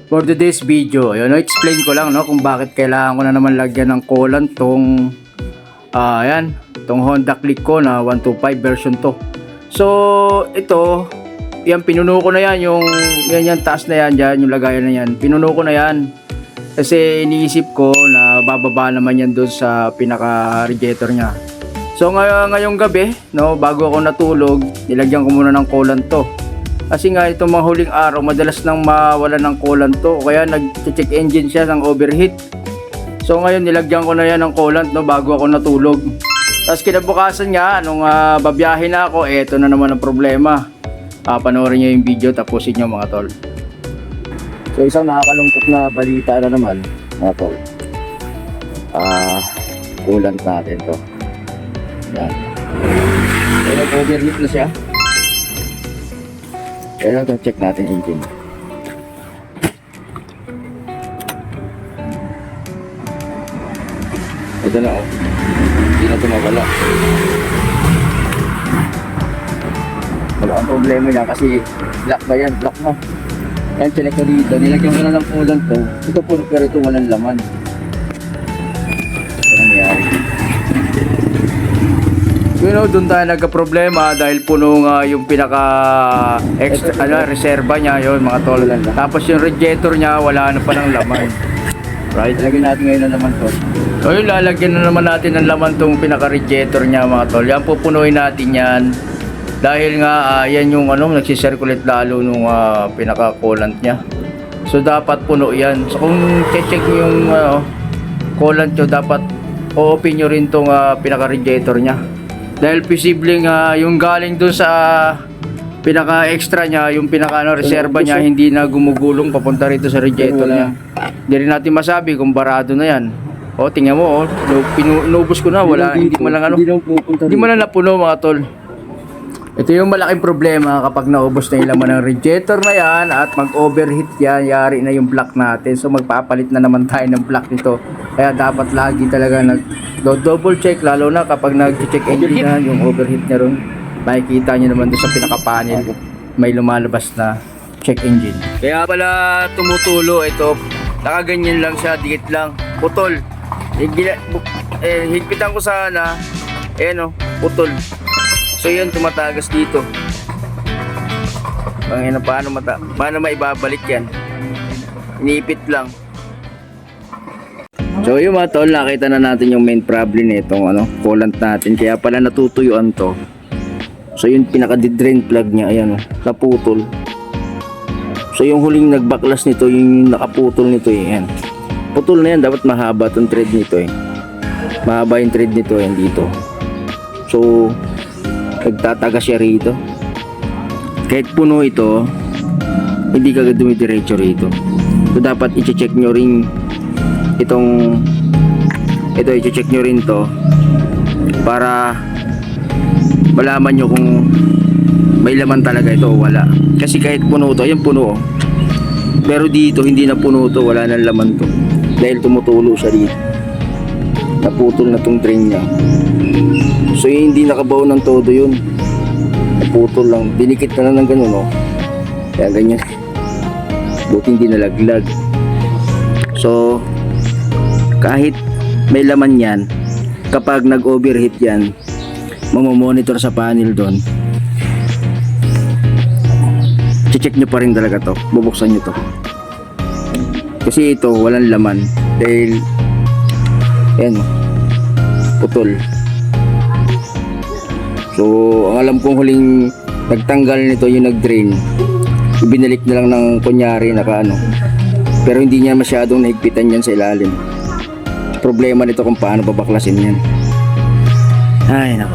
For today's video, yun, explain ko lang no kung bakit kailangan ko na naman lagyan ng coolant tong ayan, tong Honda Click ko na 125 version to. So ito, yan pinuno ko na yan, yung taas na yan dyan, yung lagayan na yan, pinuno ko na yan kasi iniisip ko na bababa naman yan doon sa pinaka radiator nya. So ngayong gabi no, bago ako natulog, nilagyan ko muna ng coolant to. Kasi nga itong mga huling araw madalas nang mawala ng coolant to, kaya nag-check engine siya ng overheat. So ngayon nilagyan ko na yan ng coolant no, bago ako natulog. Tapos kinabukasan nga nung babiyahe na ako, eto na naman ang problema. Panoorin nyo yung video, tapusin nyo mga tol. So isang nakakalungkot na balita na naman mga tol. Coolant natin to. Yan. Pero overheat na siya. Kaya ito, check natin engine. Ito na oh. Hindi na ito mawala. Wala ang problema niya kasi lock ba yan? Lock na. Yan, check ko dito. Nilagyan ko na ng coolant to. Ito po, pero ito walang laman. Ito nangyari. You know, doon tayo nagka-problema dahil puno nga yung pinaka extra reserva niya yon mga tol. Tapos yung radiator niya wala na pa ng laman. Right? Lagyan natin ngayon ng laman to. So yun, lalagyan na naman natin ng laman tong pinaka radiator niya mga tol. Yan, pupunuin natin yan. Dahil nga yan yung nagsi-circulate lalo nung pinaka coolant niya. So dapat puno yan. So kung check yung coolant nyo, dapat o-open nyo rin tong pinaka radiator niya. Dahil posibleng yung galing dun sa pinaka extra niya, yung pinaka reserva niya, hindi na gumugulong papunta rito sa radiator niya. Hindi rin natin masabi kung barado na yan. O tingnan mo, inubos ko na, wala, hindi man lang napuno mga tol. Ito yung malaking problema kapag naubos na yung laman ng radiator na yan at mag-overheat yan, yari na yung block natin. So magpapalit na naman tayo ng block nito. Kaya dapat lagi talaga double check, lalo na kapag nag-check engine yan, yung overheat niya ron. Makikita nyo naman doon sa pinaka-panel, may lumalabas na check engine. Kaya pala tumutulo ito, nakaganyan lang siya, dikit lang, putol. Higpitan ko sana, putol. So yun, tumatagas dito. Paano maibabalik yan? Iniipit lang. So yung mga tol, nakita na natin yung main problem nitong coolant natin. Kaya pala natutuyuan to. So yung pinaka-drain plug niya, ayan naputol. So yung huling nagbaklas nito, yung nakaputol nito, yan. Putol na yan, dapat mahaba tong thread nito Mahaba yung thread nito yan dito. So nagtataga siya rito. Kahit puno ito, hindi kagad dumidiretso rito. So dapat i-check nyo rin i-check nyo rin to para malaman nyo kung may laman talaga ito o wala. Kasi kahit puno to, ayan puno pero dito hindi na puno to, wala nang laman to dahil tumutulo siya dito. Naputol na tong drain nya. So hindi nakabaw ng todo yun, naputol lang, dinikit na lang ng ganun kaya ganyan. Buti hindi nalaglag. So kahit may laman yan, kapag nag-overheat yan, mamomonitor sa panel doon, check nyo pa rin talaga to, bubuksan nyo to kasi ito walang laman dahil yan putol. So ang alam kong huling nagtanggal nito yung nag-drain, ibinalik na lang ng kunyari pero hindi niya masyadong nahigpitan yan sa ilalim. Problema nito kung paano babaklasin yan. Ay nako.